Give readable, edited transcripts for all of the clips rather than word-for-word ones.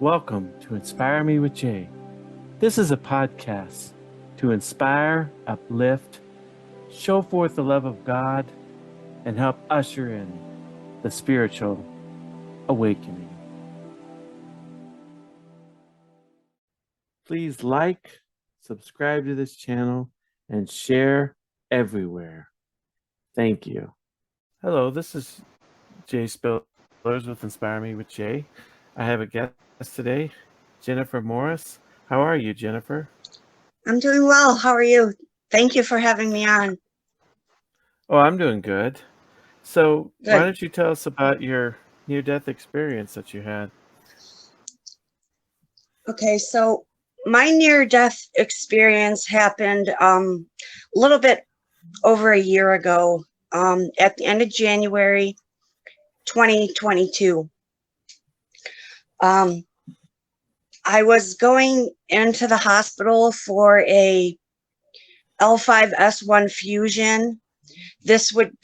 Welcome to Inspire Me with Jay. This is a podcast to inspire, uplift, show forth the love of God, and help usher in the spiritual awakening. Please like, subscribe to this channel, and share everywhere. Thank you. Hello, this is Jay Spillers with Inspire Me with Jay. I have a guest today, Jennifer Morris. How are you, Jennifer? I'm doing well. How are you? Thank you for having me on. Oh, I'm doing good. So, why Good. don't you tell us about your near-death experience that you had? Okay, so my near-death experience happened a little bit over a year ago, at the end of January 2022. Um, I was going into the hospital for a L5S1 fusion. This would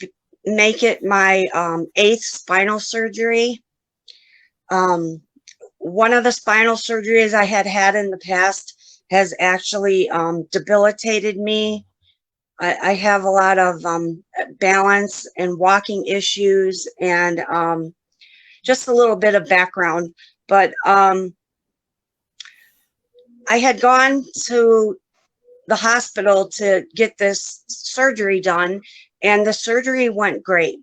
make it my eighth spinal surgery. One of the spinal surgeries I had had in the past has actually debilitated me. I have a lot of balance and walking issues and just a little bit of background. But I had gone to the hospital to get this surgery done, and the surgery went great.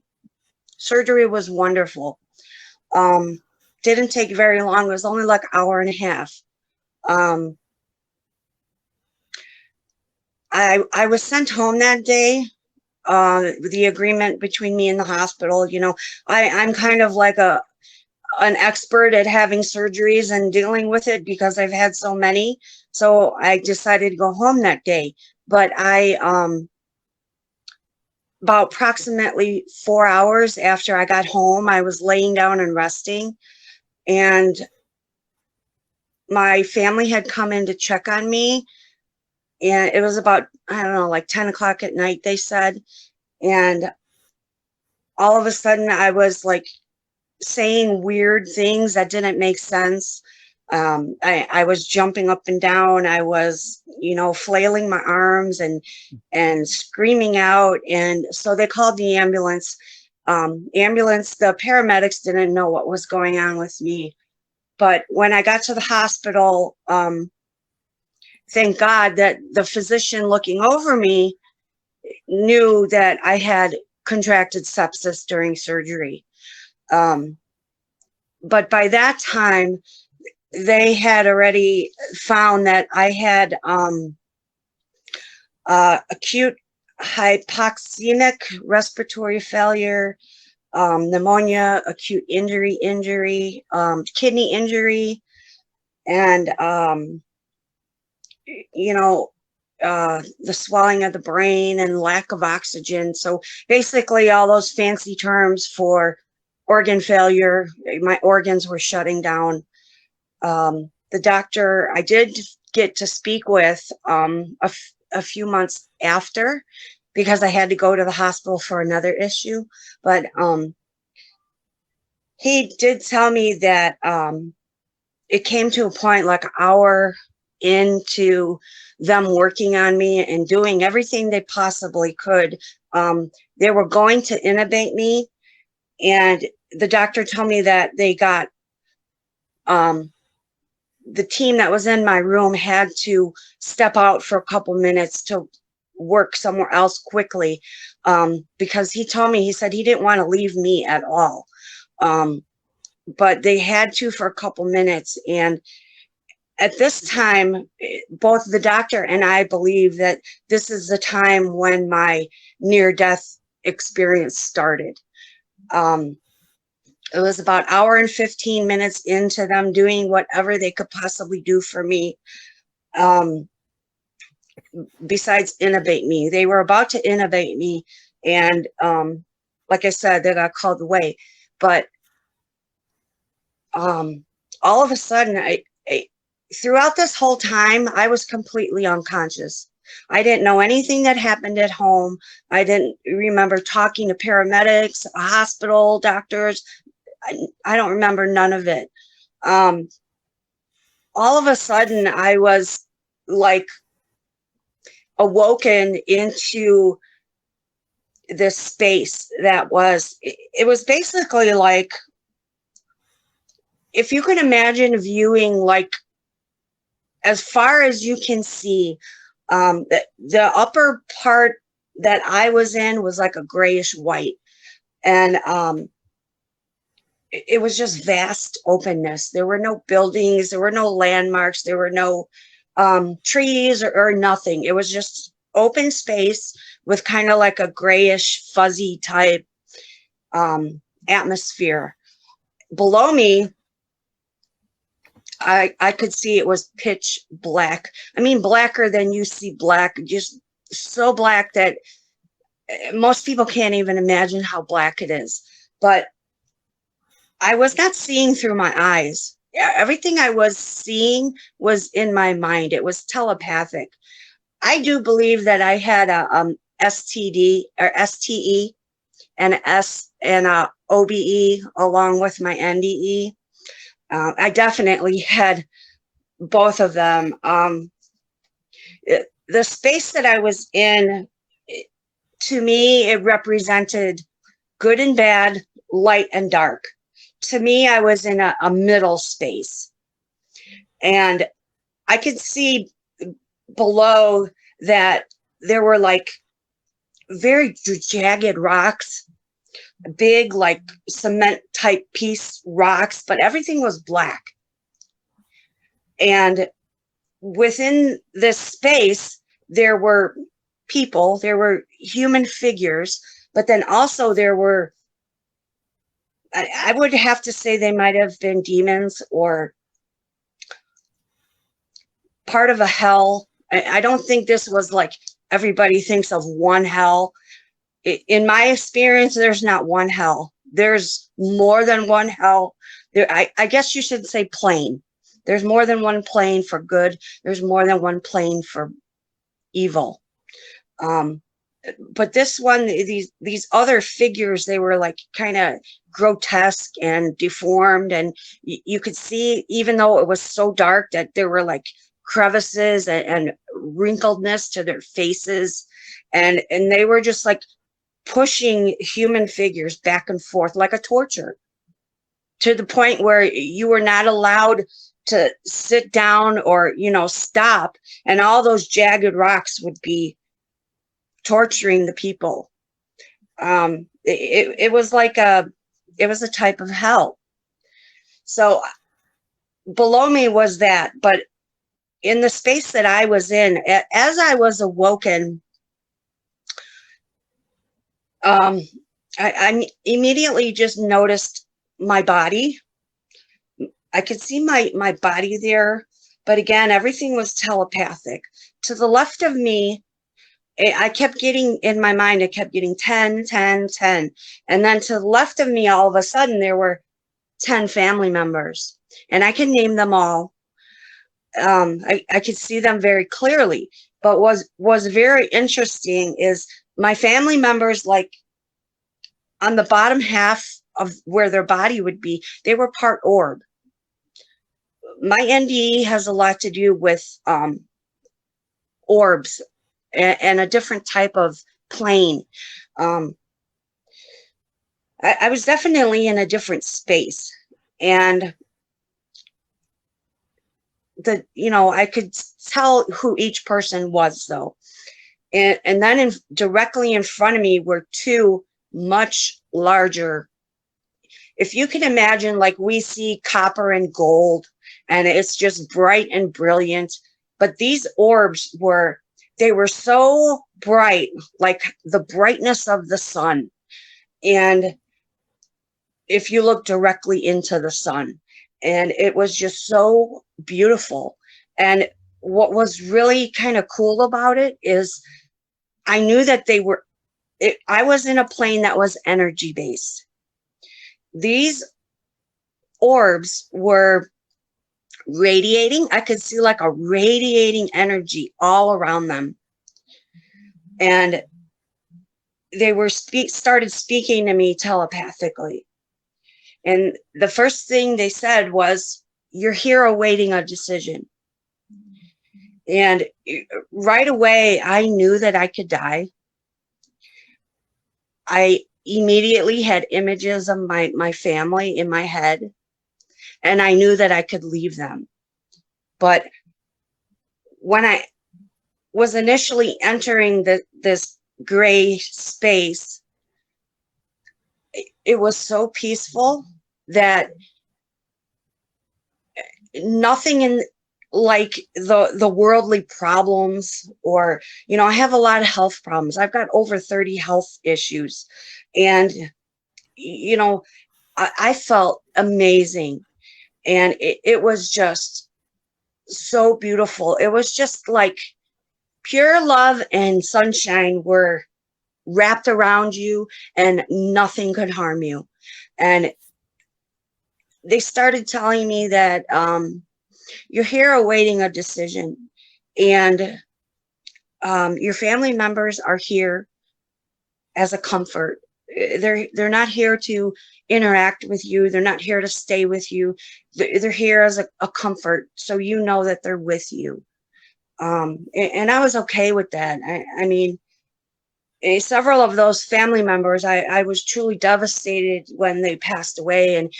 Surgery was wonderful. Didn't take very long. It was only like an hour and a half. Um, I was sent home that day. The agreement between me and the hospital, I'm kind of like an expert at having surgeries and dealing with it because I've had so many. So I decided to go home that day. But about approximately 4 hours after I got home, I was laying down and resting, and my family had come in to check on me. And it was about, I don't know, like 10 o'clock at night, they said. And all of a sudden I was like saying weird things that didn't make sense. I was jumping up and down. I was, flailing my arms and screaming out. And so they called the ambulance. The paramedics didn't know what was going on with me. But when I got to the hospital, thank God that the physician looking over me knew that I had contracted sepsis during surgery. But by that time, they had already found that I had acute hypoxemic respiratory failure, pneumonia, acute injury, kidney injury, and the swelling of the brain and lack of oxygen. So basically all those fancy terms for organ failure. My organs were shutting down. The doctor I did get to speak with a few months after, because I had to go to the hospital for another issue. But he did tell me that it came to a point like an hour into them working on me and doing everything they possibly could. They were going to intubate me, and the doctor told me that they got the team that was in my room had to step out for a couple minutes to work somewhere else quickly, because he told me, he said he didn't want to leave me at all. But they had to for a couple minutes. And at this time, both the doctor and I believe that this is the time when my near-death experience started. It was about an hour and 15 minutes into them doing whatever they could possibly do for me, besides intubate me. They were about to intubate me, and like I said, they got called away. But all of a sudden, throughout this whole time, I was completely unconscious. I didn't know anything that happened at home. I didn't remember talking to paramedics, hospital, doctors. I don't remember none of it. all of a sudden I was like awoken into this space that was, it was basically like, if you can imagine viewing like as far as you can see, the upper part that I was in was like a grayish white. And it was just vast openness. There were no buildings, there were no landmarks, there were no trees or nothing. It was just open space with kind of like a grayish, fuzzy type atmosphere. Below me, I could see it was pitch black. I mean, blacker than you see black, just so black that most people can't even imagine how black it is. But I was not seeing through my eyes. Everything I was seeing was in my mind. It was telepathic. I do believe that I had a STD or STE and a OBE along with my NDE. I definitely had both of them. The space that I was in, to me, it represented good and bad, light and dark. To me, I was in a middle space. And I could see below that there were like very jagged rocks, big like cement type piece rocks, but everything was black. And within this space, there were people, there were human figures, but then also there were, I would have to say they might have been demons or part of a hell. I don't think this was like everybody thinks of one hell. In my experience, there's not one hell. There's more than one hell. I guess you should say plane. There's more than one plane for good. There's more than one plane for evil. But this one, these other figures, they were like kind of grotesque and deformed, and you could see, even though it was so dark, that there were like crevices and wrinkledness to their faces, and they were just like pushing human figures back and forth like a torture, to the point where you were not allowed to sit down or stop, and all those jagged rocks would be torturing the people. It was like it was a type of hell. So below me was that, but in the space that I was in, as I was awoken, I immediately just noticed my body. I could see my body there, but again, everything was telepathic. To the left of me, I kept getting, in my mind, I kept getting 10, 10, 10. And then to the left of me, all of a sudden, there were 10 family members. And I can name them all. I could see them very clearly. But was very interesting is my family members, like on the bottom half of where their body would be, they were part orb. My NDE has a lot to do with orbs and a different type of plane. I was definitely in a different space, and I could tell who each person was, though. And then directly in front of me were two much larger. If you can imagine, like we see copper and gold, and it's just bright and brilliant, but these orbs were so bright, like the brightness of the sun. And if you look directly into the sun, and it was just so beautiful. And what was really kind of cool about it is I knew that I was in a plane that was energy based. These orbs were radiating. I could see like a radiating energy all around them. And they were started speaking to me telepathically. And the first thing they said was, you're here awaiting a decision. And right away, I knew that I could die. I immediately had images of my family in my head, and I knew that I could leave them. But when I was initially entering this gray space, it was so peaceful that nothing in like the worldly problems, or I have a lot of health problems. I've got over 30 health issues, and I felt amazing, and it was just so beautiful. It was just like pure love and sunshine were wrapped around you, and nothing could harm you. And they started telling me that you're here awaiting a decision, and your family members are here as a comfort. They're not here to interact with you. They're not here to stay with you. They're here as a comfort, so you know that they're with you. And I was okay with that. I mean, several of those family members, I was truly devastated when they passed away, and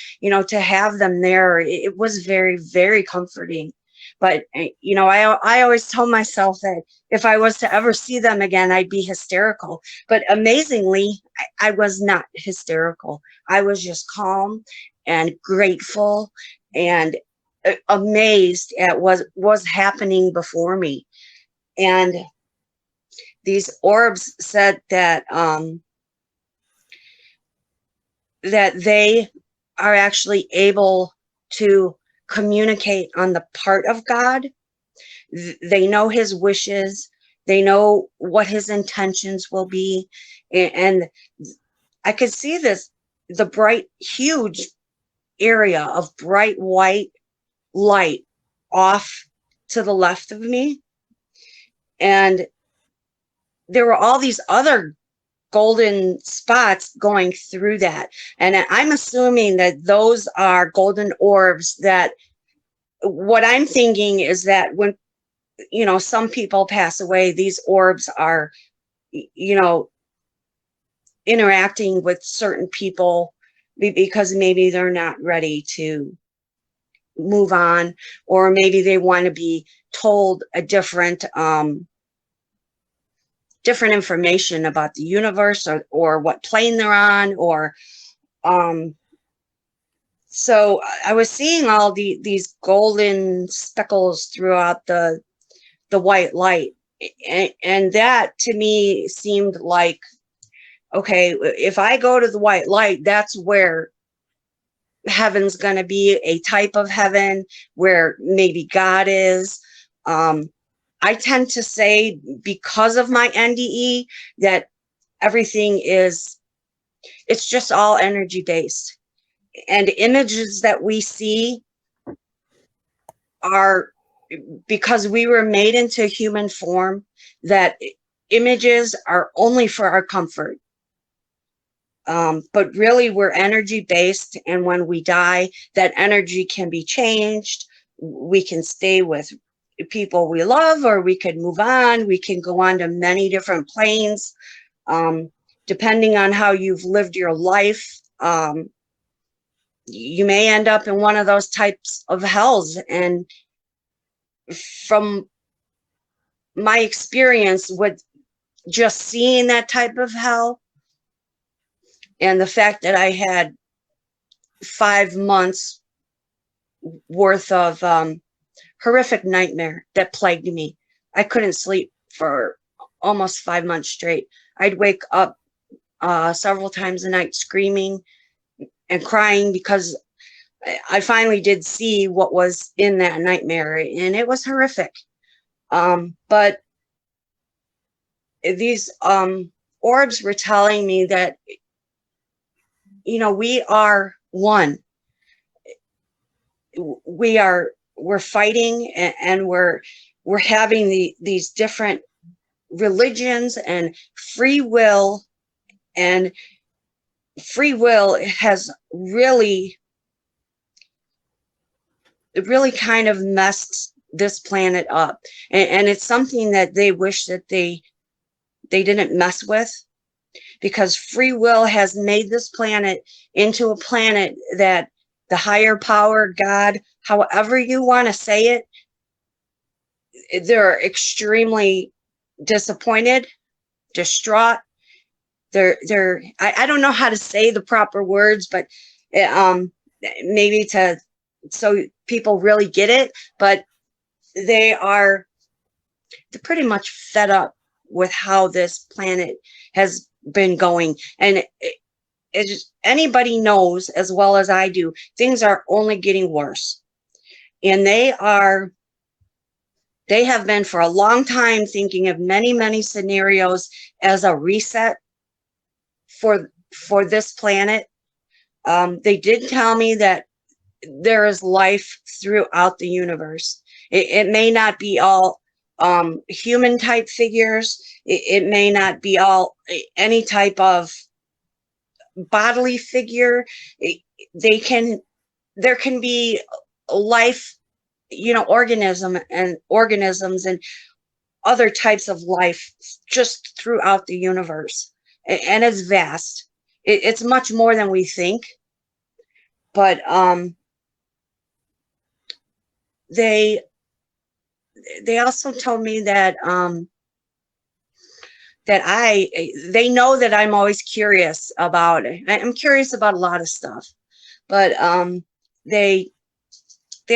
to have them there, it was very, very comforting. But I always told myself that if I was to ever see them again, I'd be hysterical. But amazingly, I was not hysterical. I was just calm and grateful and amazed at what was happening before me. And these orbs said that that they are actually able to communicate on the part of God. They know his wishes. They know what his intentions will be. And I could see the bright, huge area of bright white light off to the left of me. And there were all these other golden spots going through that. And I'm assuming that those are golden orbs. That what I'm thinking is that when, some people pass away, these orbs are, interacting with certain people because maybe they're not ready to move on, or maybe they want to be told a different information about the universe, or what plane they're on, or so I was seeing all these golden speckles throughout the white light, and that to me seemed like, okay, if I go to the white light, that's where heaven's going to be, a type of heaven where maybe God is. I tend to say, because of my NDE, that everything it's just all energy based. And images that we see are because we were made into human form, that images are only for our comfort. But really, we're energy based. And when we die, that energy can be changed. We can stay with people we love, or we could move on. We can go on to many different planes, depending on how you've lived your life. You may end up in one of those types of hells. And from my experience with just seeing that type of hell, and the fact that I had 5 months worth of horrific nightmare that plagued me. I couldn't sleep for almost 5 months straight. I'd wake up several times a night screaming and crying, because I finally did see what was in that nightmare, and it was horrific. But these orbs were telling me that, we are one. We're fighting, and we're having these different religions and free will, and free will has really really kind of messed this planet up. And it's something that they wish that they didn't mess with, because free will has made this planet into a planet that the higher power, God, however you want to say it, they're extremely disappointed, distraught. I don't know how to say the proper words, but maybe so people really get it, but they're pretty much fed up with how this planet has been going. And anybody knows as well as I do, things are only getting worse. And they have been for a long time thinking of many, many scenarios as a reset for this planet. They did tell me that there is life throughout the universe. It may not be all human type figures. It may not be all any type of bodily figure. There can be life, organisms and other types of life just throughout the universe. And it's vast. It's much more than we think. But they also told me that they know that I'm always curious about it. I'm curious about a lot of stuff, but they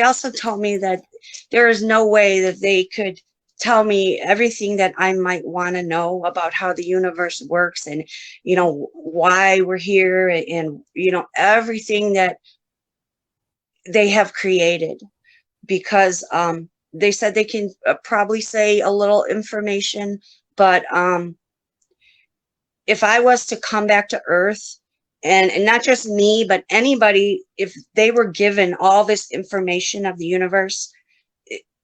also told me that there is no way that they could tell me everything that I might want to know about how the universe works and, why we're here and, everything that they have created, because they said they can probably say a little information, but if I was to come back to Earth, and not just me, but anybody, if they were given all this information of the universe,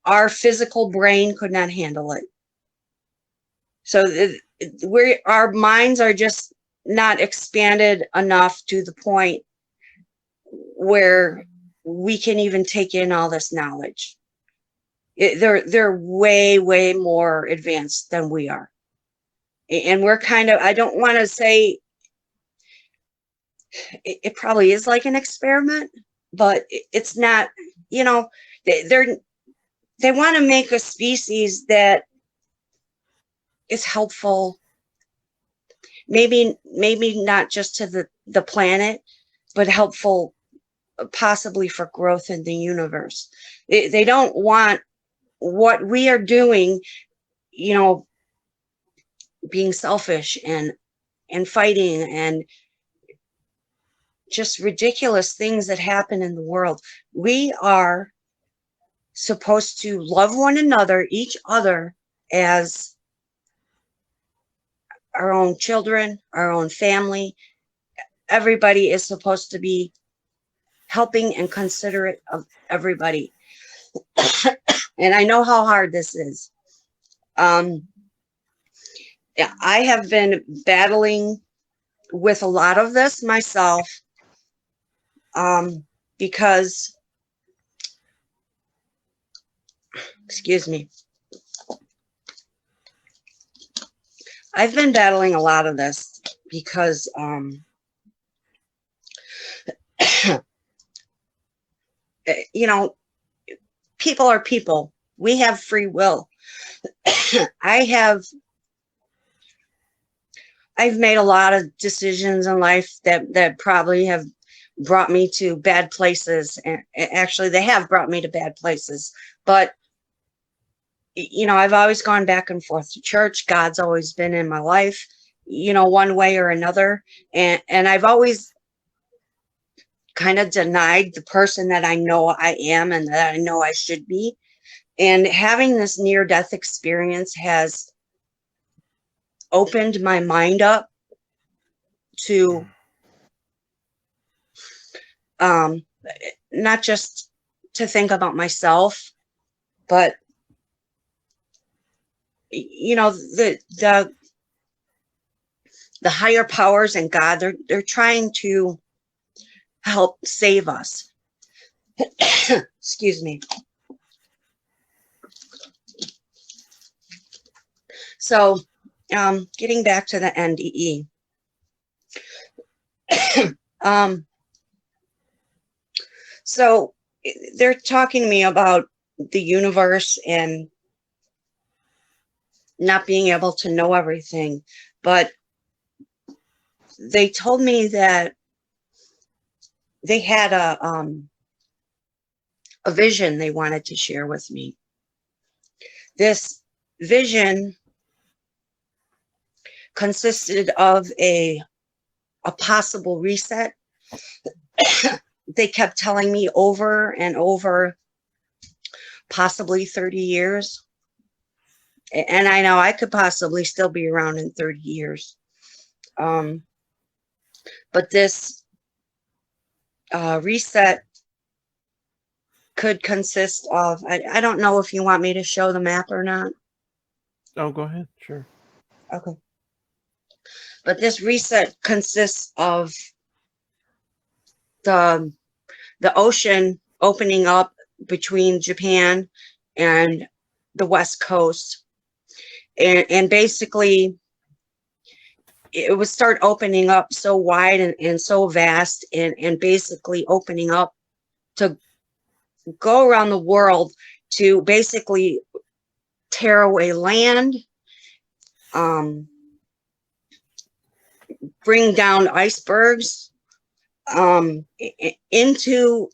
our physical brain could not handle it. So our minds are just not expanded enough to the point where we can even take in all this knowledge. They're way, way more advanced than we are. And we're kind of, I don't want to say it probably is like an experiment, but it's not, they want to make a species that is helpful, maybe not just to the planet, but helpful possibly for growth in the universe. They don't want what we are doing, being selfish and fighting and just ridiculous things that happen in the world. We are supposed to love one another, each other, as our own children, our own family. Everybody is supposed to be helping and considerate of everybody. And I know how hard this is. I have been battling with a lot of this myself, because, excuse me, I've been battling a lot of this because people are people. We have free will. I've made a lot of decisions in life that probably have brought me to bad places. And actually, they have brought me to bad places. But, I've always gone back and forth to church. God's always been in my life, one way or another. And I've always kind of denied the person that I know I am and that I know I should be. And having this near-death experience has opened my mind up to not just to think about myself, but the higher powers and God, they're trying to help save us. Excuse me. So, getting back to the NDE. So they're talking to me about the universe and not being able to know everything, but they told me that they had a vision they wanted to share with me. This vision consisted of a possible reset. They kept telling me over and over, possibly 30 years. And I know I could possibly still be around in 30 years. But this reset could consist of, I don't know if you want me to show the map or not. Oh, go ahead. Sure. Okay. But this reset consists of the ocean opening up between Japan and the West Coast. And basically, it would start opening up so wide and so vast, and basically opening up to go around the world to basically tear away land, bring down icebergs into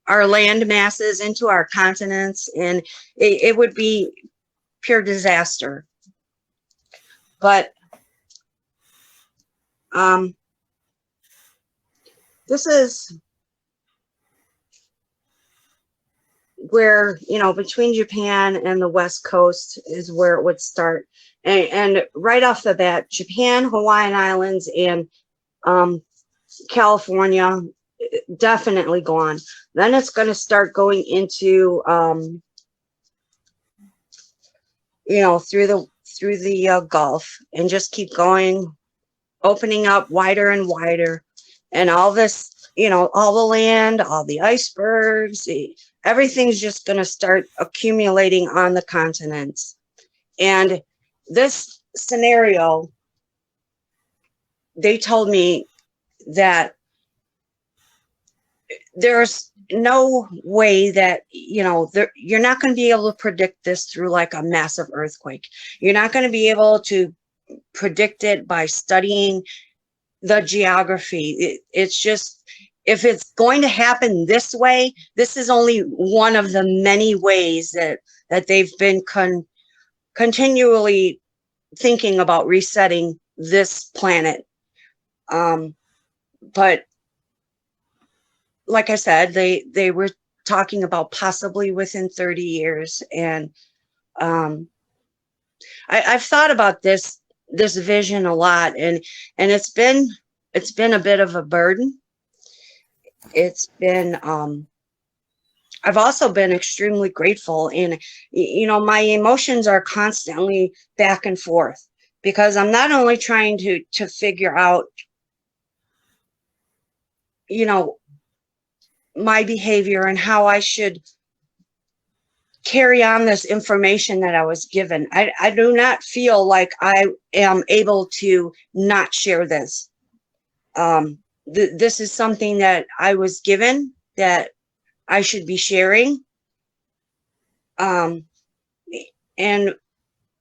our land masses, into our continents, and it would be pure disaster. But this is where, between Japan and the West Coast is where it would start. And right off the bat, Japan, Hawaiian Islands, and California, definitely gone. Then it's going to start going into, through the Gulf, and just keep going, opening up wider and wider. And all this, all the land, all the icebergs, everything's just going to start accumulating on the continents. And this scenario, they told me that there's no way that, you're not going to be able to predict this through like a massive earthquake. You're not going to be able to predict it by studying the geography. It's just, if it's going to happen this way, this is only one of the many ways that they've been continually thinking about resetting this planet. But like I said, they were talking about possibly within 30 years. And I've thought about this vision a lot, and it's been a bit of a burden. It's been I've also been extremely grateful, and my emotions are constantly back and forth, because I'm not only trying to figure out my behavior and how I should carry on this information that I was given. I do not feel like I am able to not share this. This is something that I was given, that I should be sharing. And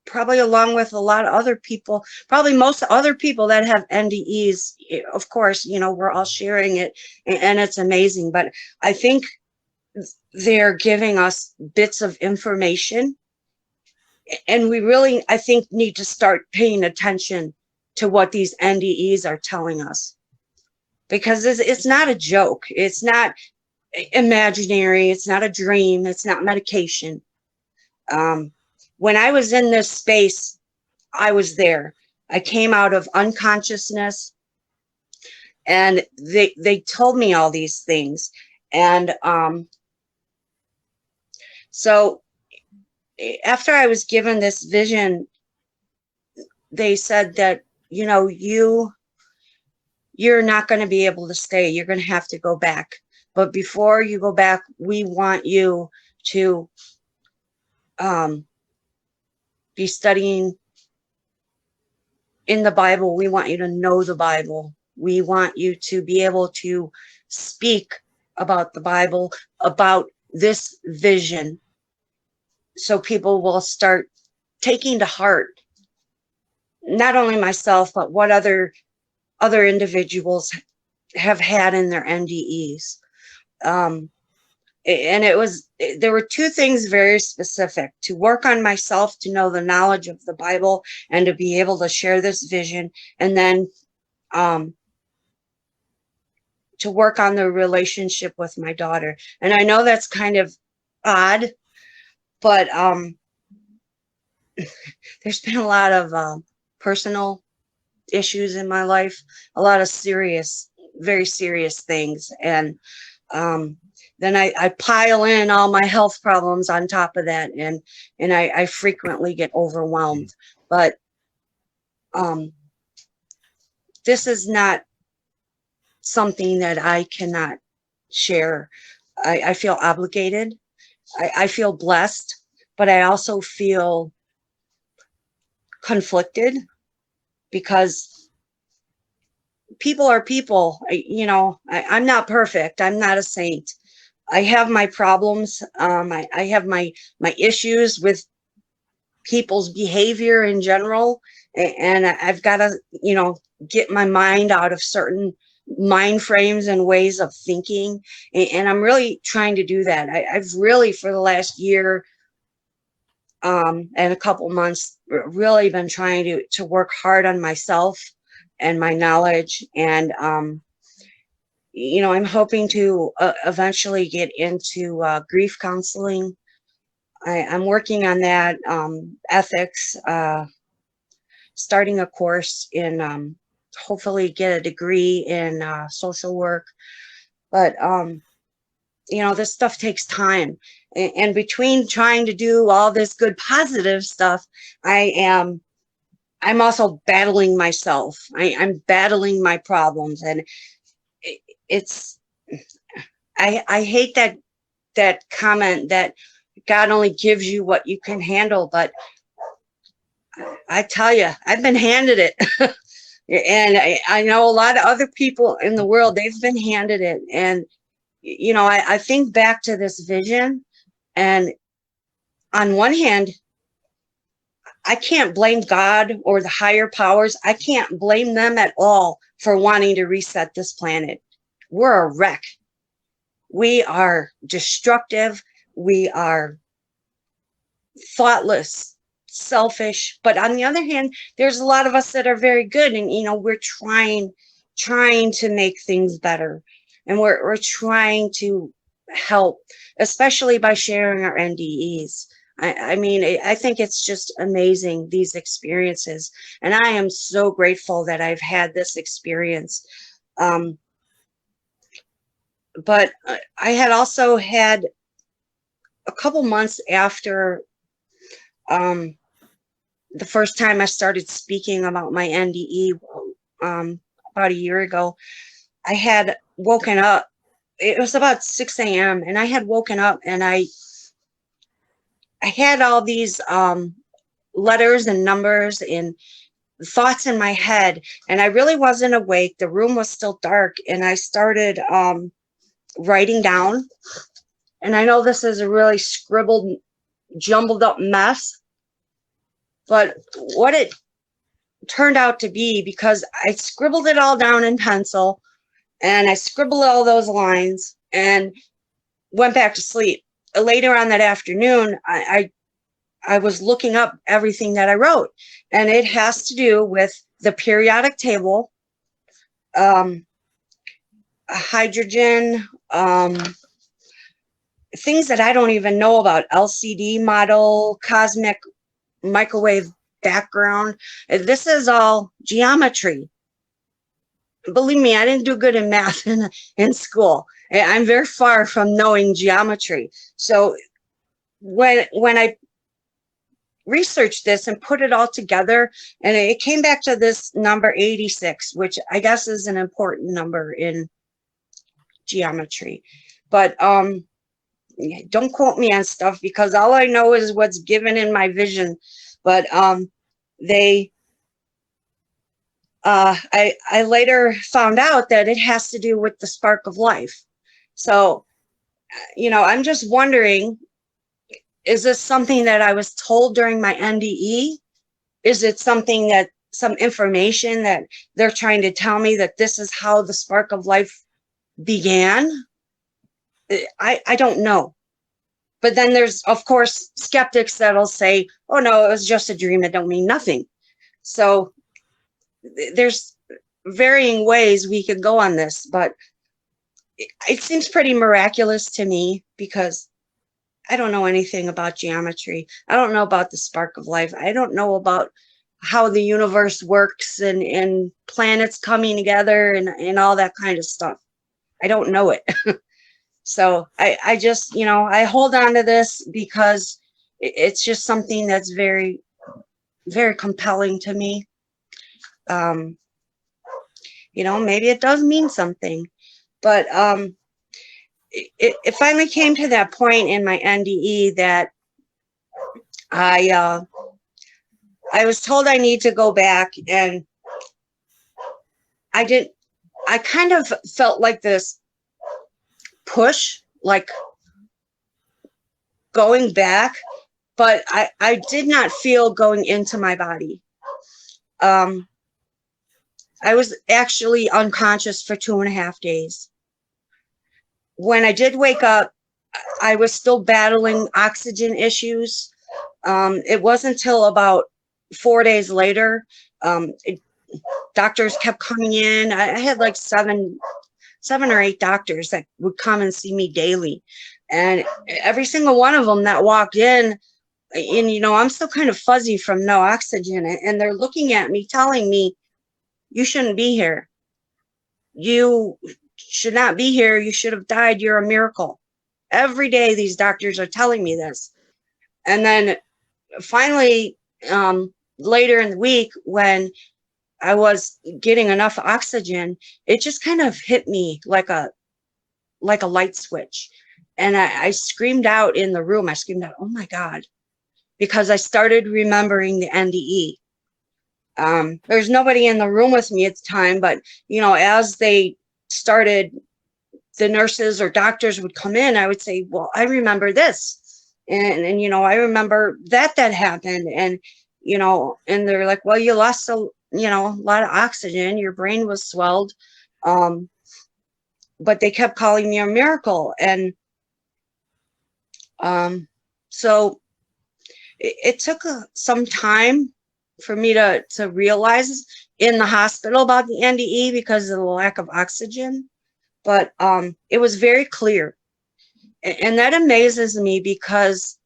probably along with a lot of other people, probably most other people that have NDEs, of course, we're all sharing it, and it's amazing. But I think they're giving us bits of information, and we really, I think, need to start paying attention to what these NDEs are telling us, because it's not a joke. It's not imaginary. It's not a dream. It's not medication. When I was in this space, I was there. I came out of unconsciousness, and they told me all these things. And so after I was given this vision, they said that, you're not going to be able to stay. You're going to have to go back. But before you go back, we want you to be studying in the Bible. We want you to know the Bible. We want you to be able to speak about the Bible, about this vision, so people will start taking to heart, not only myself, but what other individuals have had in their NDEs. And there were two things very specific: to work on myself, to know the knowledge of the Bible and to be able to share this vision, and then to work on the relationship with my daughter. And I know that's kind of odd, but there's been a lot of personal issues in my life, a lot of serious, very serious things. And then I pile in all my health problems on top of that, and I frequently get overwhelmed. But this is not something that I cannot share. I feel obligated. I feel blessed, but I also feel conflicted, because people are people. I'm not perfect. I'm not a saint. I have my problems. I have my issues with people's behavior in general, and I've got to, get my mind out of certain mind frames and ways of thinking, and I'm really trying to do that. I've really, for the last year and a couple months, really been trying to work hard on myself and my knowledge, and I'm hoping to eventually get into grief counseling. I'm working on that, ethics, starting a course in hopefully get a degree in social work. But this stuff takes time, and between trying to do all this good positive stuff, I'm also battling myself. I'm battling my problems, and I hate that comment that God only gives you what you can handle, but I tell you, I've been handed it. And I know a lot of other people in the world, they've been handed it. And, I think back to this vision, and on one hand, I can't blame God or the higher powers. I can't blame them at all for wanting to reset this planet. We're a wreck. We are destructive. We are thoughtless, selfish. But on the other hand, there's a lot of us that are very good, and we're trying to make things better, and we're trying to help, especially by sharing our NDEs. I think it's just amazing, these experiences, and I am so grateful that I've had this experience. But I had also had a couple months after the first time I started speaking about my NDE, about a year ago, I had woken up. It was about 6 a.m. and I had woken up, and I had all these letters and numbers and thoughts in my head, and I really wasn't awake. The room was still dark, and I started writing down. And I know this is a really scribbled, jumbled up mess, but what it turned out to be, because I scribbled it all down in pencil, and I scribbled all those lines and went back to sleep. Later on that afternoon, I was looking up everything that I wrote, and it has to do with the periodic table, hydrogen, things that I don't even know about, LCD model, cosmic microwave background. This is all geometry. Believe me, I didn't do good in math in school. I'm very far from knowing geometry. So when I researched this and put it all together, and it came back to this number 86, which I guess is an important number in geometry. but don't quote me on stuff, because all I know is what's given in my vision. But they I later found out that it has to do with the spark of life. So, I'm just wondering, is this something that I was told during my NDE? Is it some information that they're trying to tell me, that this is how the spark of life began? I don't know. But then there's, of course, skeptics that'll say, oh no, it was just a dream, it don't mean nothing. So there's varying ways we could go on this, but it seems pretty miraculous to me, because I don't know anything about geometry. I don't know about the spark of life. I don't know about how the universe works, and planets coming together, and all that kind of stuff. I don't know it. So I just, I hold on to this because it's just something that's very, very compelling to me. Maybe it does mean something, but it finally came to that point in my NDE that I was told I need to go back, and I kind of felt like this push, like going back, but I did not feel going into my body. I was actually unconscious for 2.5 days. When I did wake up, I was still battling oxygen issues. It wasn't until about 4 days later, doctors kept coming in. I had like seven or eight doctors that would come and see me daily. And every single one of them that walked in, and I'm still kind of fuzzy from no oxygen, and they're looking at me, telling me, you shouldn't be here. You should not be here. You should have died. You're a miracle. Every day these doctors are telling me this. And then finally, later in the week, when I was getting enough oxygen, it just kind of hit me like a light switch. And I screamed out in the room. I screamed out, oh my God, because I started remembering the NDE. There's nobody in the room with me at the time, but, as they started, the nurses or doctors would come in, I would say, well, I remember this. And I remember that happened. And, and they're like, well, you lost a lot of oxygen. Your brain was swelled. But they kept calling me a miracle. And so it took some time for me to realize in the hospital about the NDE because of the lack of oxygen. But it was very clear. And that amazes me, because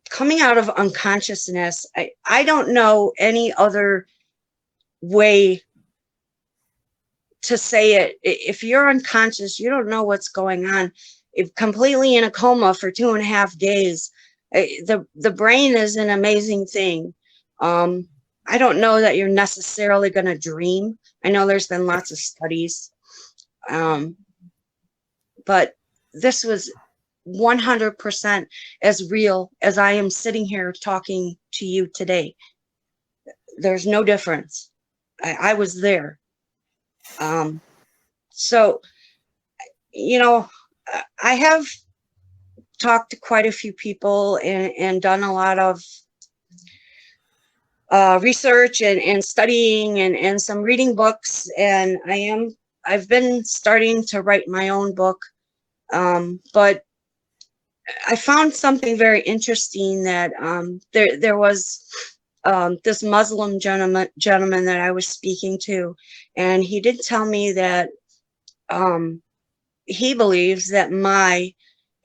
coming out of unconsciousness, I don't know any other way to say it. If you're unconscious, you don't know what's going on. If completely in a coma for 2.5 days, the brain is an amazing thing. I don't know that you're necessarily going to dream. I know there's been lots of studies, but this was 100% as real as I am sitting here talking to you today. There's no difference. I was there. So, I have talked to quite a few people and done a lot of research and studying and some reading books, and I've been starting to write my own book. But I found something very interesting, that there was this Muslim gentleman that I was speaking to, and he did tell me that he believes that my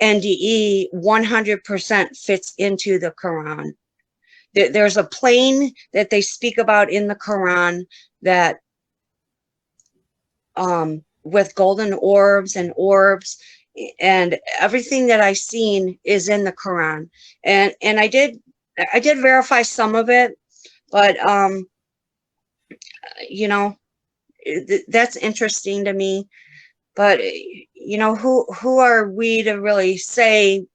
NDE 100% fits into the Quran. There's a plane that they speak about in the Quran that with golden orbs and everything that I've seen is in the Quran. And I did verify some of it, but that's interesting to me. But you know, who are we to really say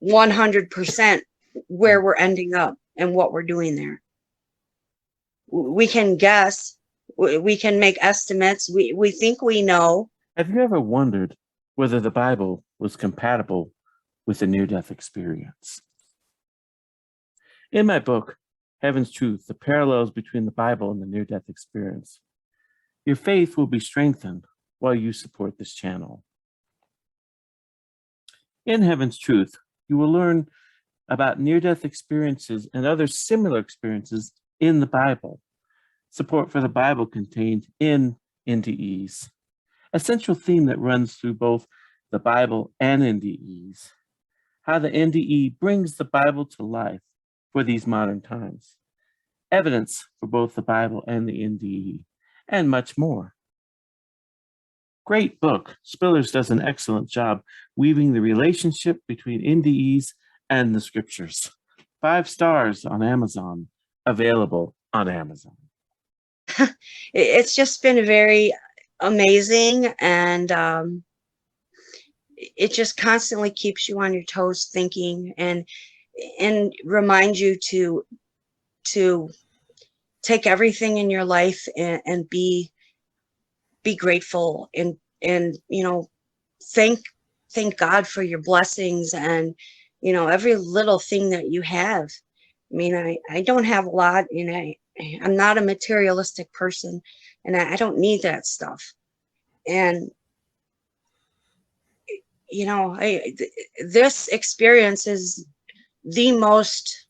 100% where we're ending up and what we're doing there? We can guess, we can make estimates, we think we know. Have you ever wondered whether the Bible was compatible with a near-death experience? In my book, Heaven's Truth, the parallels between the Bible and the near-death experience, your faith will be strengthened while you support this channel. In Heaven's Truth, you will learn about near-death experiences and other similar experiences in the Bible. Support for the Bible contained in NDEs, a central theme that runs through both the Bible and NDEs, how the NDE brings the Bible to life for these modern times, evidence for both the Bible and the NDE, and much more. Great book. Spillers does an excellent job weaving the relationship between NDEs and the scriptures. 5 stars on Amazon, available on Amazon. It's just been very amazing, and it just constantly keeps you on your toes thinking, and reminds you to take everything in your life and be grateful, and you know, thank God for your blessings, and you know, every little thing that you have. I mean, I don't have a lot, and I'm not a materialistic person, and I don't need that stuff. And you know, this experience is the most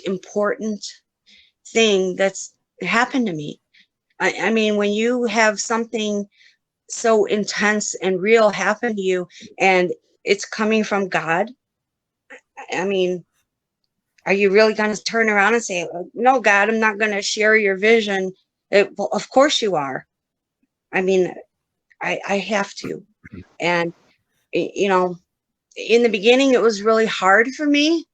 important thing that's happened to me. I mean, when you have something so intense and real happen to you, and it's coming from God, I mean, are you really going to turn around and say, no, God, I'm not going to share your vision? Well, of course you are. I mean, I have to. And, you know, in the beginning, it was really hard for me.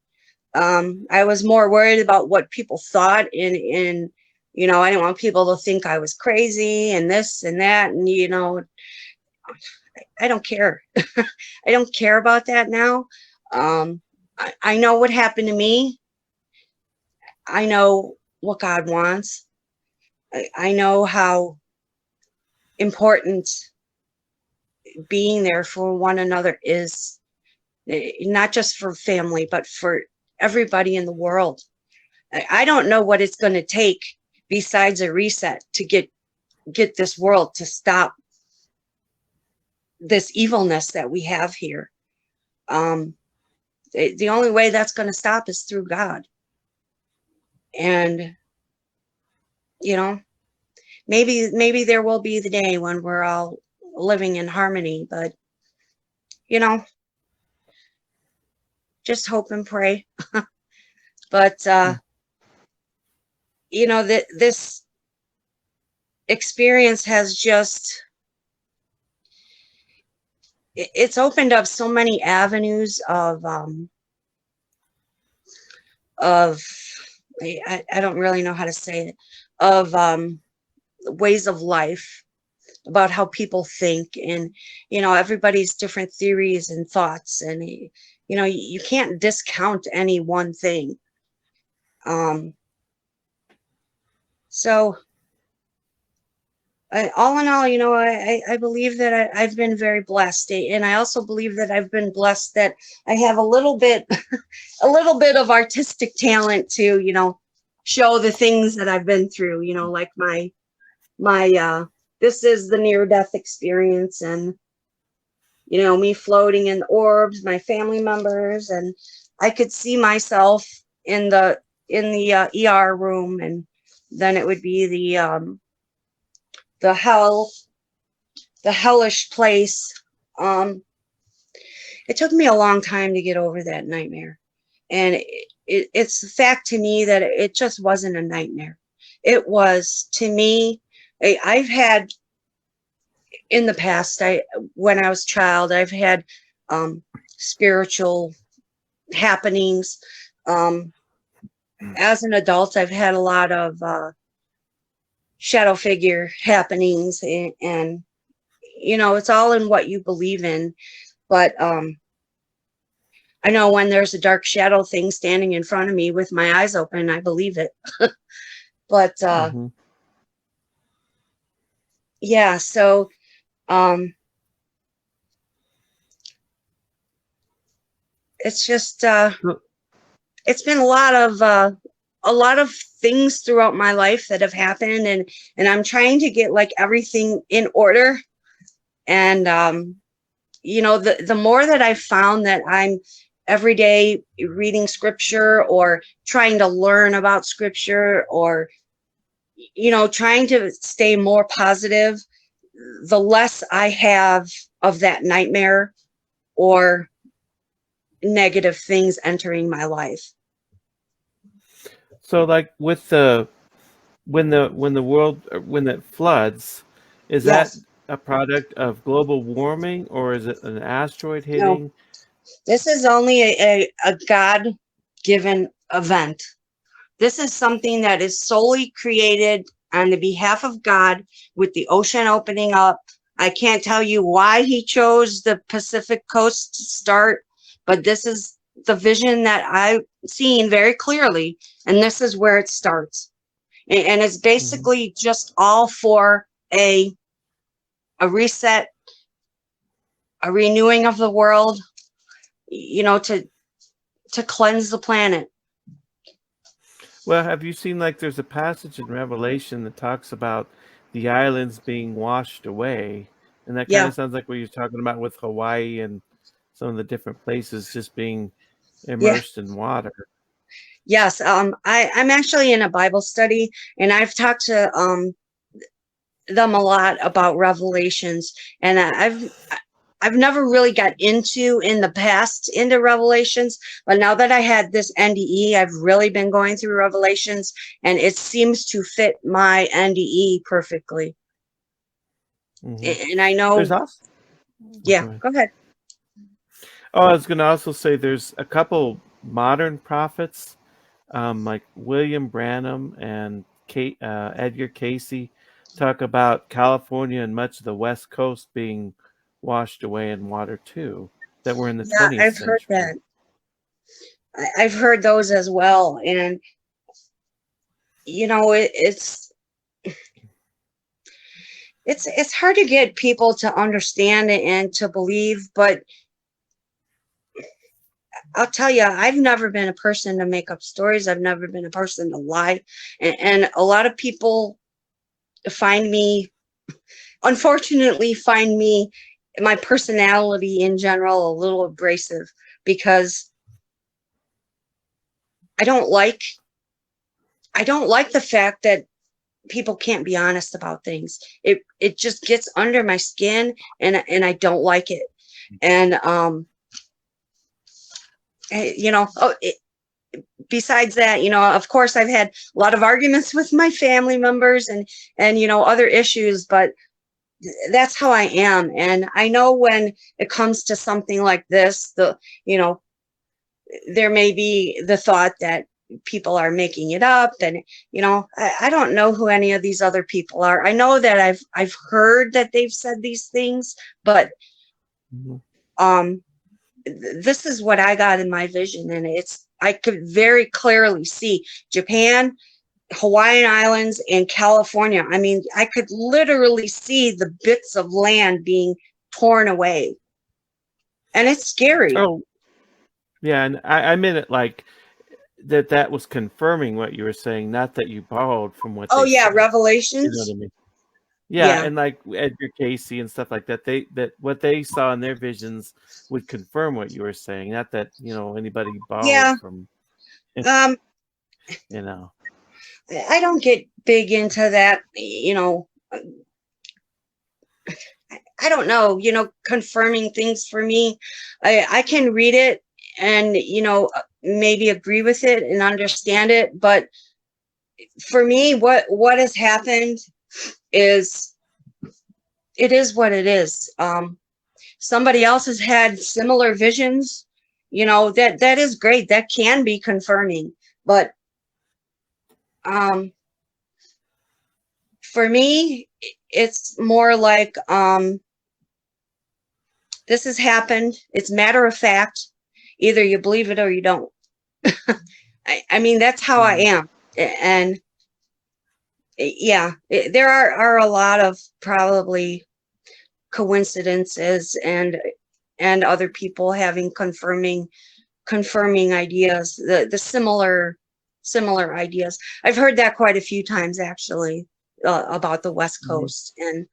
I was more worried about what people thought, and you know, I didn't want people to think I was crazy and this and that. And, you know, I don't care. I don't care about that now. I know what happened to me. I know what God wants. I know how important being there for one another is, not just for family, but for everybody in the world. I don't know what it's going to take besides a reset to get this world to stop this evilness that we have here. The only way that's going to stop is through God. And, you know, maybe there will be the day when we're all living in harmony, but, you know, just hope and pray. But, you know, this experience has just, it's opened up so many avenues of I don't really know how to say it, of ways of life, about how people think, and you know, everybody's different theories and thoughts, and you know, you can't discount any one thing. So all in all, you know, I believe that I've been very blessed, and I also believe that I've been blessed that I have a little bit a little bit of artistic talent to, you know, show the things that I've been through, you know, like my this is the near-death experience, and you know, me floating in orbs, my family members, and I could see myself in the ER room, and then it would be the hellish place. It took me a long time to get over that nightmare, and it's a fact to me that it just wasn't a nightmare. It was, to me, I've had in the past, when I was a child, I've had spiritual happenings. As an adult, I've had a lot of shadow figure happenings, and you know, it's all in what you believe in. But I know when there's a dark shadow thing standing in front of me with my eyes open, I believe it. But Mm-hmm. yeah, so um, it's just it's been a lot of things throughout my life that have happened, and I'm trying to get like everything in order. And you know, the more that I've found that I'm every day reading scripture or trying to learn about scripture, or you know, trying to stay more positive, the less I have of that nightmare or negative things entering my life. So, like with the when it floods, is that Yes. a product of global warming or is it an asteroid No, hitting? this is only a God given event. This is something that is solely created on the behalf of God, with the ocean opening up. I can't tell you why he chose the Pacific coast to start, but this is the vision that I've seen very clearly, and this is where it starts. And it's Mm-hmm. basically just all for a reset, a renewing of the world, you know, to cleanse the planet. Well, have you seen like there's a passage in Revelation that talks about the islands being washed away? And that kind Yeah. of sounds like what you're talking about with Hawaii and some of the different places just being Yeah. immersed in water. Yes. I'm actually in a Bible study, and I've talked to them a lot about Revelations, and I've never really got into in the past into Revelations, but now that I had this NDE, I've really been going through Revelations, and it seems to fit my NDE perfectly. Hmm. And I There's know, also, oh, yeah, go ahead. go ahead. Oh, I was going to also say there's a couple modern prophets, like William Branham and Edgar Casey, talk about California and much of the West Coast being washed away in water too, that were in the Yeah, 20th I've heard century. that. I've heard those as well, and you know, it's hard to get people to understand it and to believe, but I'll tell you, I've never been a person to make up stories. I've never been a person to lie. And a lot of people find me, unfortunately, find me, my personality in general, a little abrasive, because I don't like, I don't like the fact that people can't be honest about things. It just gets under my skin, and I don't like it. And you know, besides that, you know, of course, I've had a lot of arguments with my family members, and you know, other issues, but that's how I am. And I know when it comes to something like this, you know, there may be the thought that people are making it up, and you know, I don't know who any of these other people are. I know that I've heard that they've said these things, but Mhm. um this is what I got in my vision, and it's, I could very clearly see Japan, Hawaiian Islands, and California. I mean, I could literally see the bits of land being torn away, and it's scary. Oh, yeah, and I meant it like that was confirming what you were saying, not that you borrowed from what Oh they yeah, said. You know what Revelations. I mean? Yeah, Yeah, and like Edgar Casey and stuff like that, that what they saw in their visions would confirm what you were saying, not that, anybody borrowed yeah. from, Um, you know. I don't get big into that. You know, I don't know. You know, confirming things for me, I can read it and you know, maybe agree with it and understand it, but for me, what has happened is, it is what it is. Somebody else has had similar visions, you know, that is great. That can be confirming, but um, For me, it's more like this has happened. It's matter of fact. Either you believe it or you don't. I mean, that's how I am. And yeah, there are a lot of probably coincidences and other people having confirming ideas, the similar ideas. I've heard that quite a few times actually, about the West Coast. And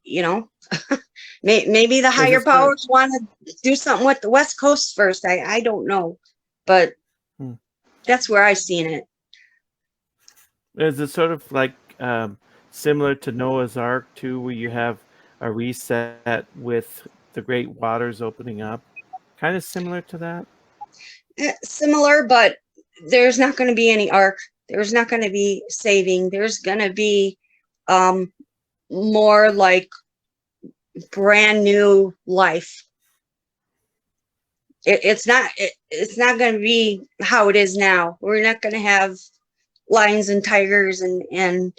you know, maybe the higher powers want to do something with the West Coast first. I don't know, but that's where I've seen it. Is it sort of like similar to Noah's Ark too, where you have a reset with the great waters opening up? Kind of similar to that? Similar, but there's not going to be any ark. There's not going to be saving. There's going to be more like brand new life. It's not going to be how it is now. We're not going to have lions and tigers and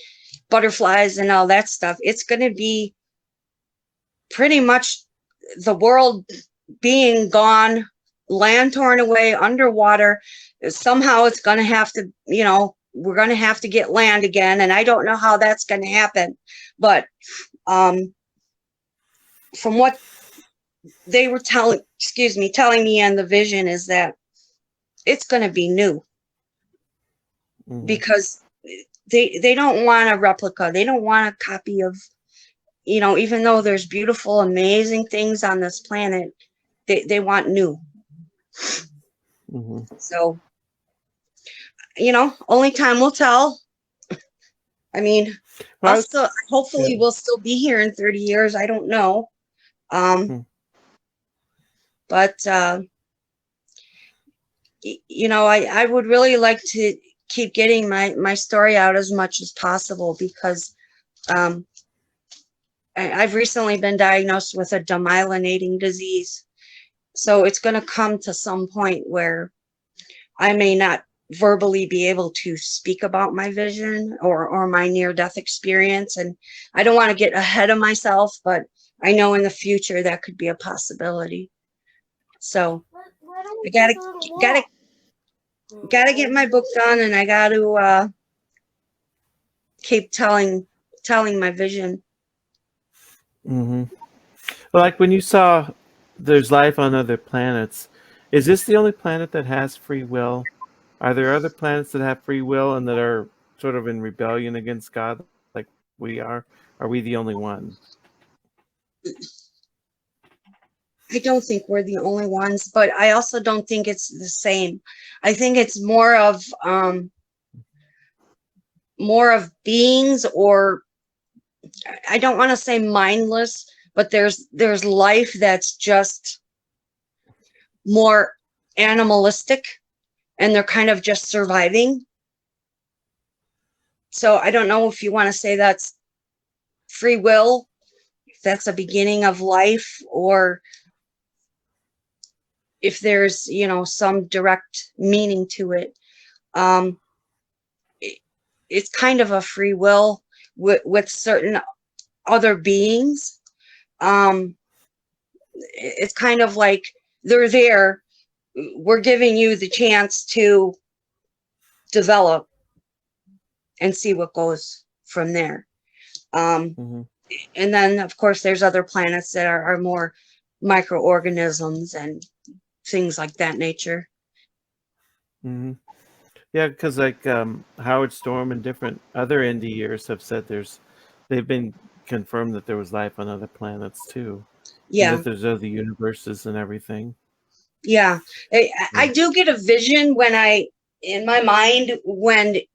butterflies and all that stuff. It's going to be pretty much the world being gone, land torn away, underwater. Somehow it's going to have to, we're going to have to get land again. And I don't know how that's going to happen. But from what they were telling me in the vision is that it's going to be new. Because they don't want a replica. They don't want a copy of, even though there's beautiful, amazing things on this planet, they want new. So, only time will tell. I mean, hopefully we'll still be here in 30 years. I don't know. But, I would really like to keep getting my story out as much as possible, because I've recently been diagnosed with a demyelinating disease. So it's going to come to some point where I may not verbally be able to speak about my vision or my near-death experience. And I don't want to get ahead of myself, but I know in the future that could be a possibility. So I gotta get my book done, and I got to keep telling my vision. Well, like when you saw there's life on other planets, is this the only planet that has free will? Are there other planets that have free will and that are sort of in rebellion against God like we are? Are we the only one? I don't think we're the only ones, but I also don't think it's the same. I think it's more of beings, or I don't want to say mindless, but there's life that's just more animalistic, and they're kind of just surviving. So I don't know if you want to say that's free will, if that's a beginning of life, or if there's, some direct meaning to it. It's kind of a free will with certain other beings. It's kind of like they're there. We're giving you the chance to develop and see what goes from there. And then, of course, there's other planets that are more microorganisms and things like that nature. Yeah, because like Howard Storm and different other indie years have said they've been confirmed that there was life on other planets too. Yeah. And that there's other universes and everything. Yeah. I do get a vision in my mind, when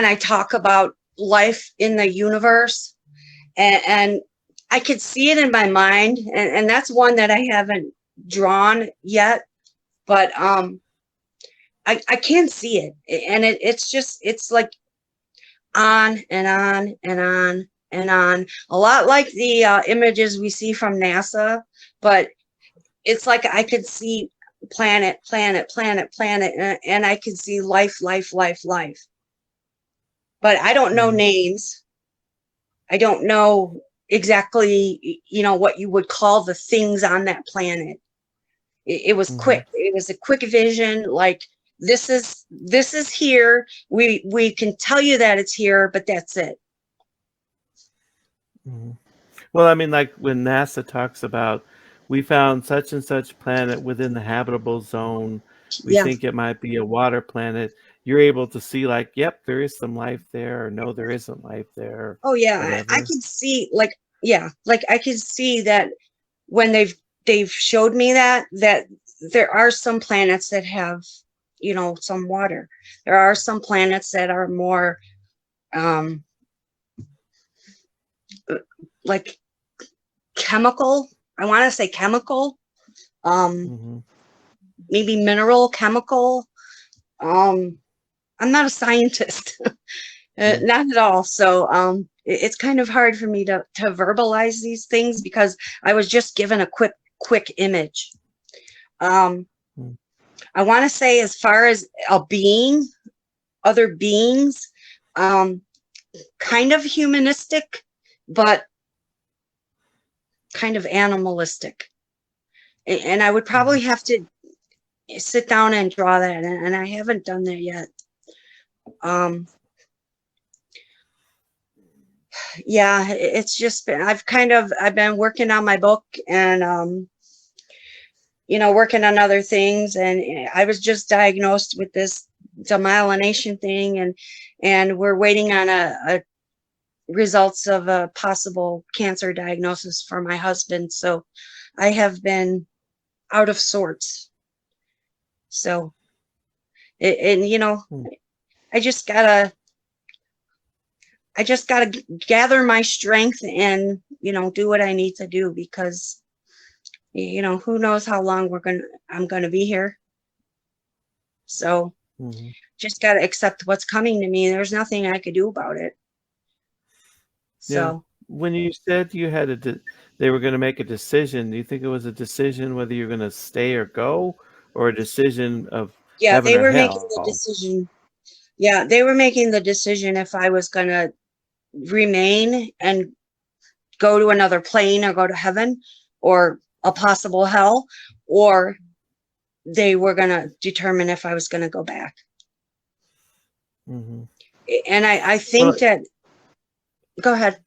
I talk about life in the universe, and I could see it in my mind, and that's one that I haven't drawn yet, but I can't see it, and it's like on and on and on and on, a lot like the images we see from NASA, but it's like I could see planet, and I could see life. but I don't know Mhm. names. I don't know exactly, what you would call the things on that planet. It was Mhm. quick. It was a quick vision. Like, this is here. We can tell you that it's here, but that's it. Mhm. Well, I mean, like when NASA talks about we found such and such planet within the habitable zone, we Yeah. think it might be a water planet. You're able to see, like, yep, there is some life there, or no, there isn't life there, Oh yeah. I whatever. could see, like, yeah, like I could see that when they've showed me that there are some planets that have, some water. There are some planets that are more um like chemical. I want to say chemical. Um Hmm. Maybe mineral chemical. Um I'm not a scientist. Yeah. Not at all. So it's kind of hard for me to verbalize these things because I was just given a quick image. Um, Mm. I want to say, as far as a being, other beings, um, kind of humanistic, but kind of animalistic. And I would Mhm. probably have to sit down and draw that, and I haven't done that yet. Um, yeah, it's just been, I've been working on my book, and working on other things. And I was just diagnosed with this demyelination thing, and we're waiting on a results of a possible cancer diagnosis for my husband. So I have been out of sorts. So, and Mm. I just gotta, gather my strength and, do what I need to do, because, who knows how long I'm gonna be here. So Mhm. just got to accept what's coming to me. There's nothing I could do about it. Yeah. So, When you said you had they were going to make a decision, do you think it was a decision whether you're going to stay or go, or a decision of yeah, heaven they or were making the hell? decision. Yeah, they were making the decision if I was going to remain and go to another plane or go to heaven or a possible hell, or they were going to determine if I was going to go back. Hmm. And I Well, think that, go ahead.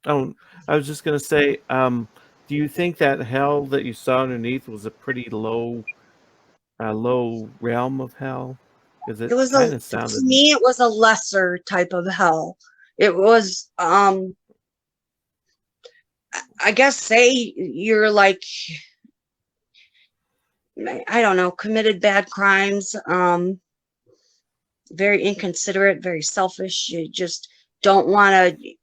oh, I was just going to say, do you think that hell that you saw underneath was a pretty low realm of hell? Because It it was kind of to sounded. me, it was a lesser type of hell. It was, I guess, say you're like, I don't know, committed bad crimes, very inconsiderate, very selfish. You just don't want to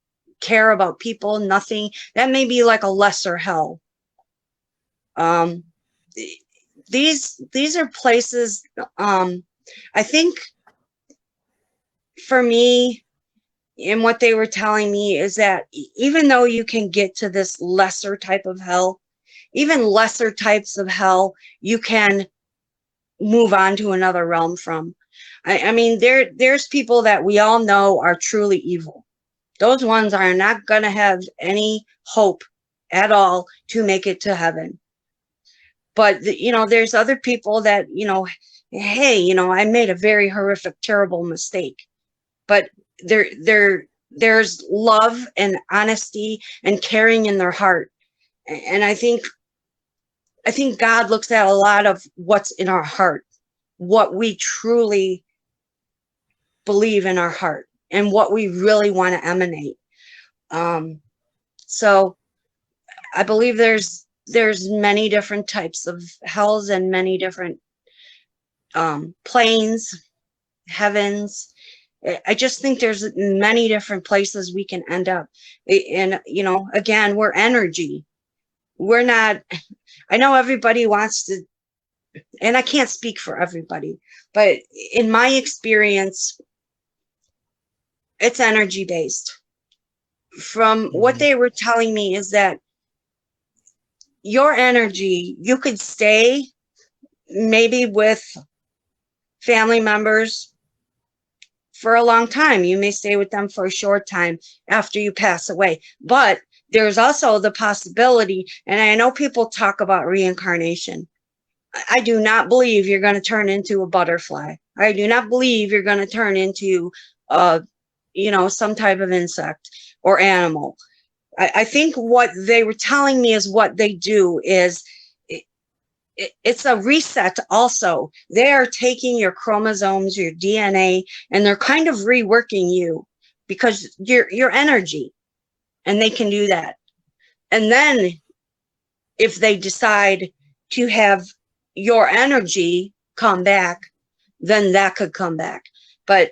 care about people, nothing. That may be like a lesser hell. Um, these are places. I think for me, and what they were telling me is that even though you can get to this lesser type of hell, even lesser types of hell, you can move on to another realm from. I mean, there's people that we all know are truly evil. Those ones are not going to have any hope at all to make it to heaven. But there's other people that, hey, I made a very horrific, terrible mistake. But there's love and honesty and caring in their heart. And I think God looks at a lot of what's in our heart, what we truly believe in our heart, and what we really want to emanate. So I believe there's many different types of hells and many different planes, heavens. I just think there's many different places we can end up. And again, we're energy. We're not. I know everybody wants to, and I can't speak for everybody, but in my experience, it's energy based. From what Hmm. they were telling me is that your energy, you could stay maybe with family members for a long time. You may stay with them for a short time after you pass away. But there's also the possibility, and I know people talk about reincarnation. I do not believe you're going to turn into a butterfly. I do not believe you're going to turn into, some type of insect or animal. I think what they were telling me is what they do is it's a reset also. They are taking your chromosomes, your DNA, and they're kind of reworking you because your energy, and they can do that. And then if they decide to have your energy come back, then that could come back. But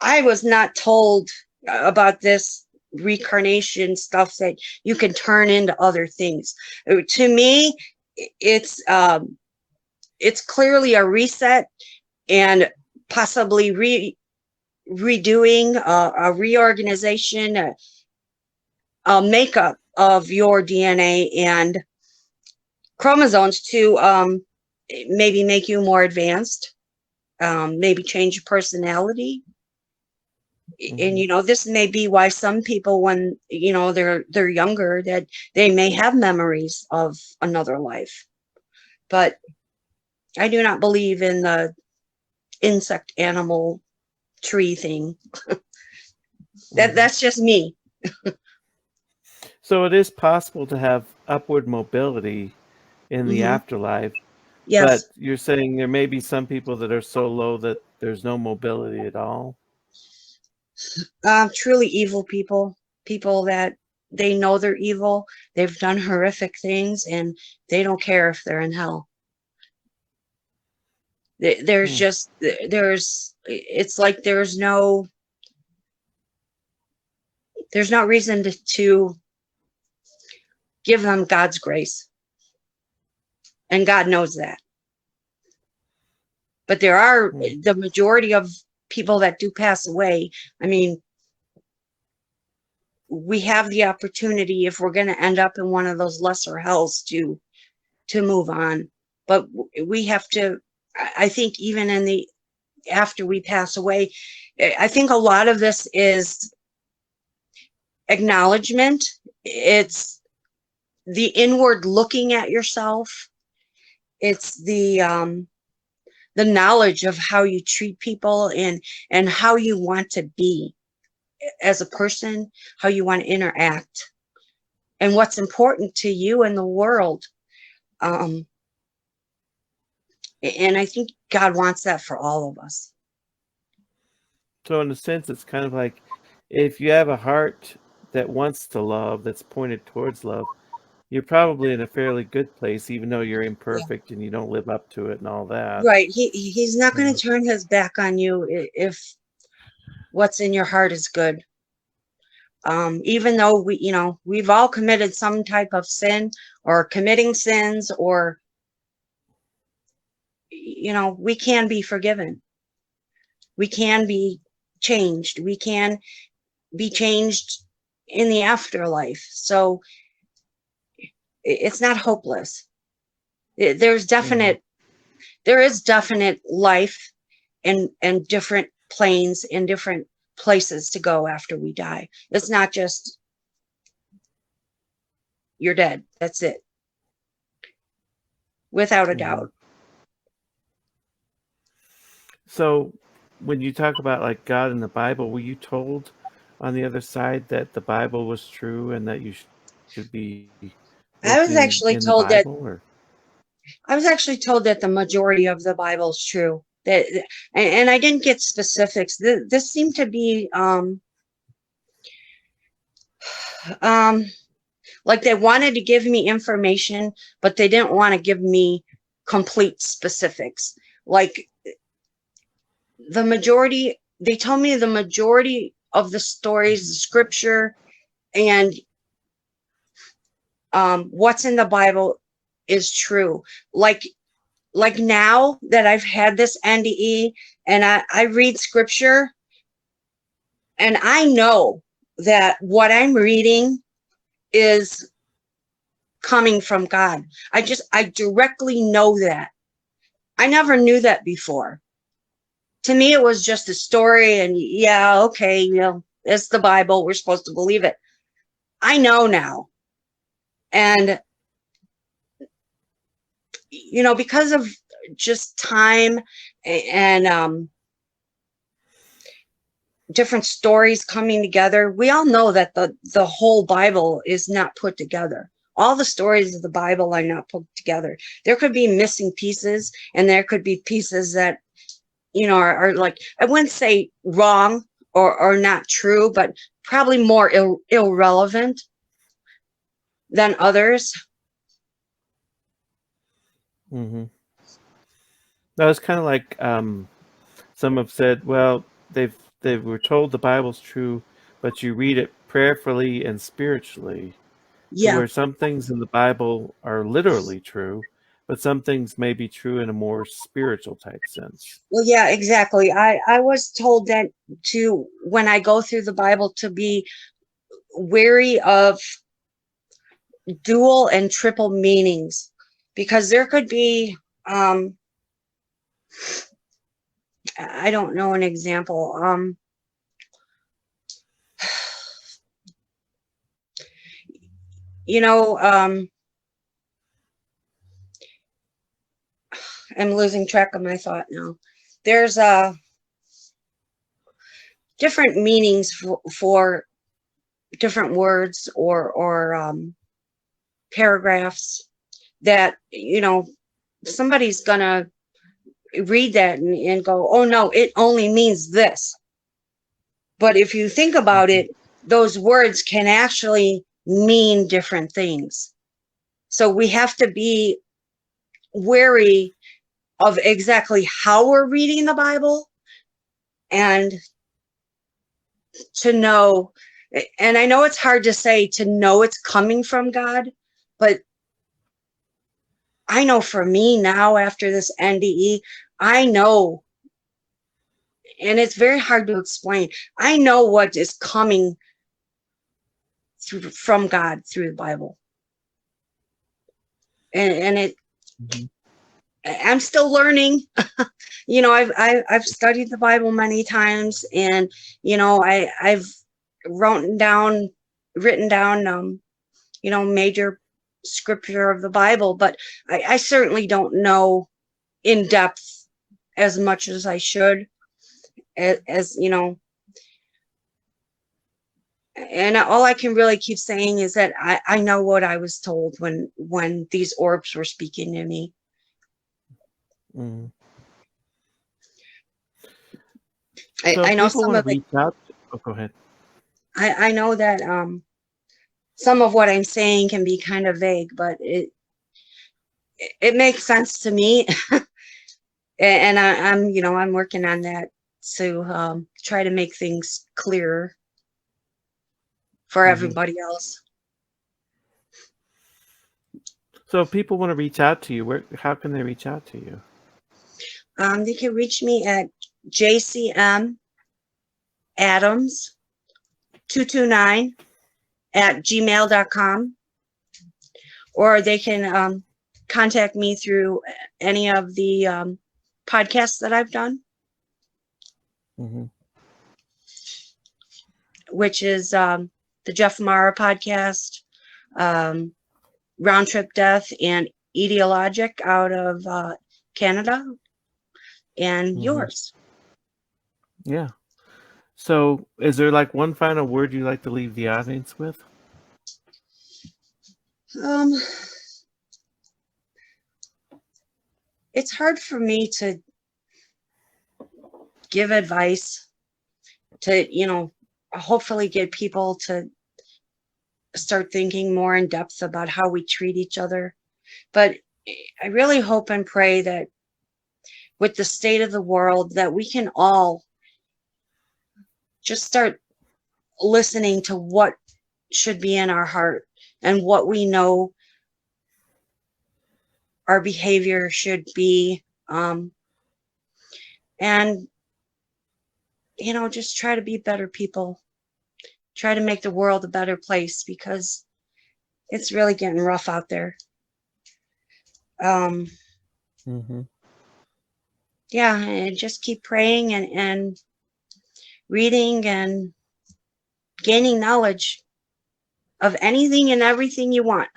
I was not told about this reincarnation stuff that you can turn into other things. To me, it's clearly a reset and possibly redoing a reorganization, a makeup of your DNA and chromosomes to maybe make you more advanced, maybe change your personality. Mm-hmm. And this may be why some people, when they're younger, that they may have memories of another life. But I do not believe in the insect, animal, tree thing. That's just me. So it is possible to have upward mobility in the Hmm. afterlife, but Yes. you're saying there may be some people that are so low that there's no mobility at all? Truly evil people that they know they're evil, they've done horrific things, and they don't care if they're in hell. There's Hmm. just, it's like there's no reason to give them God's grace. And God knows that. But there are Hmm. the majority of people that do pass away. I mean, we have the opportunity, if we're going to end up in one of those lesser hells, to move on. But we have to, I think, even after we pass away, I think a lot of this is acknowledgement. It's the inward looking at yourself. It's the knowledge of how you treat people and how you want to be as a person, how you want to interact, and what's important to you in the world. And I think God wants that for all of us. So in a sense, it's kind of like if you have a heart that wants to love, that's pointed towards love, you're probably in a fairly good place, even though you're Yeah. imperfect and you don't live up to it and all that. Right. He's not going to turn his back on you if what's in your heart is good. Even though we've all committed some type of sin or committing sins, or we can be forgiven. We can be changed. We can be changed in the afterlife. So it's not hopeless. There's Mm-hmm. there is definite life and different planes and different places to go after we die. It's not just you're dead. That's it. Without a Mm-hmm. doubt. So when you talk about like God in the Bible, were you told on the other side that the Bible was true and that you should be I was looking actually in the told that Bible, or? the majority of the Bible is true. That and I didn't get specifics. This seemed to be um like they wanted to give me information, but they didn't want to give me complete specifics. Like they told me the majority of the stories, the scripture, and what's in the Bible is true. Like now that I've had this NDE and I read scripture, and I know that what I'm reading is coming from God. I directly know that. I never knew that before. to me, it was just a story, and yeah, okay, it's the Bible. We're supposed to believe it. I know now. And, because of just time and different stories coming together, we all know that the whole Bible is not put together. All the stories of the Bible are not put together. There could be missing pieces, and there could be pieces that, are like, I wouldn't say wrong or not true, but probably more irrelevant than others. Mm-hmm. No, it's kind of like some have said, well, they were told the Bible's true, but you read it prayerfully and spiritually, to Yeah. where some things in the Bible are literally true, but some things may be true in a more spiritual type sense. Well, yeah, exactly. I was told that when I go through the Bible, to be wary of dual and triple meanings, because there could be, I don't know an example. You know, I'm losing track of my thought now. There's different meanings for different words or paragraphs that, somebody's gonna read that and go, oh no, it only means this. But if you think about Mm-hmm. it, those words can actually mean different things. So we have to be wary of exactly how we're reading the Bible, and to know, and I know it's hard to say, to know it's coming from God, but I know for me now, after this NDE, I know, and it's very hard to explain. I know what is coming from God through the Bible. And Mm-hmm. I'm still learning. I've studied the Bible many times, and I've written down major scripture of the Bible, but I certainly don't know in depth as much as I should, as and all I can really keep saying is that I know what I was told when these orbs were speaking to me. Mm-hmm. So I if know people some want to of it. reach out, oh, go ahead. I know that some of what I'm saying can be kind of vague, but it makes sense to me. And I'm working on that to try to make things clearer for Mm-hmm. everybody else. So if people want to reach out to you, how can they reach out to you? They can reach me at jcmadams229@gmail.com, or they can contact me through any of the podcasts that I've done, Mm-hmm. which is the Jeff Mara podcast, um, Round Trip Death, and Etiologic out of Canada, and Mm-hmm. yours. Yeah. So is there like one final word you'd like to leave the audience with? Um, it's hard for me to give advice to, hopefully get people to start thinking more in depth about how we treat each other. But I really hope and pray that with the state of the world, that we can all just start listening to what should be in our heart and what we know our behavior should be. And, just try to be better people, try to make the world a better place, because it's really getting rough out there. Um, Mm-hmm. yeah, and just keep praying and reading and gaining knowledge of anything and everything you want.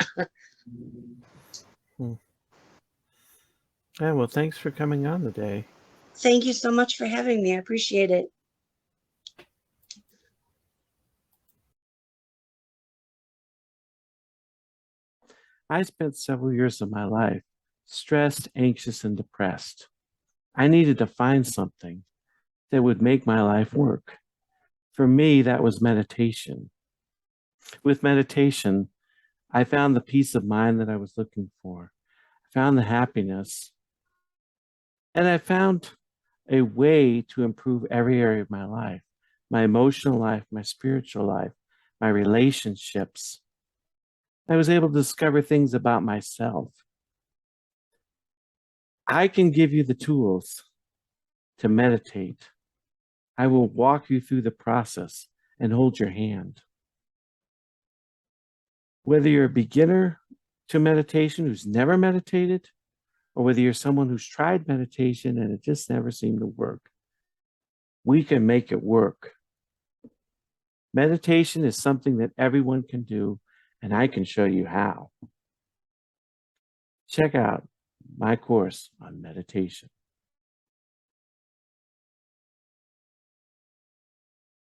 Yeah, well, thanks for coming on today. Thank you so much for having me. I appreciate it. I spent several years of my life stressed, anxious, and depressed. I needed to find something that would make my life work. For me, that was meditation. With meditation, I found the peace of mind that I was looking for. I found the happiness, and I found a way to improve every area of my life, my emotional life, my spiritual life, my relationships. I was able to discover things about myself. I can give you the tools to meditate. I will walk you through the process and hold your hand. Whether you're a beginner to meditation who's never meditated, or whether you're someone who's tried meditation and it just never seemed to work, we can make it work. Meditation is something that everyone can do, and I can show you how. Check out my course on meditation.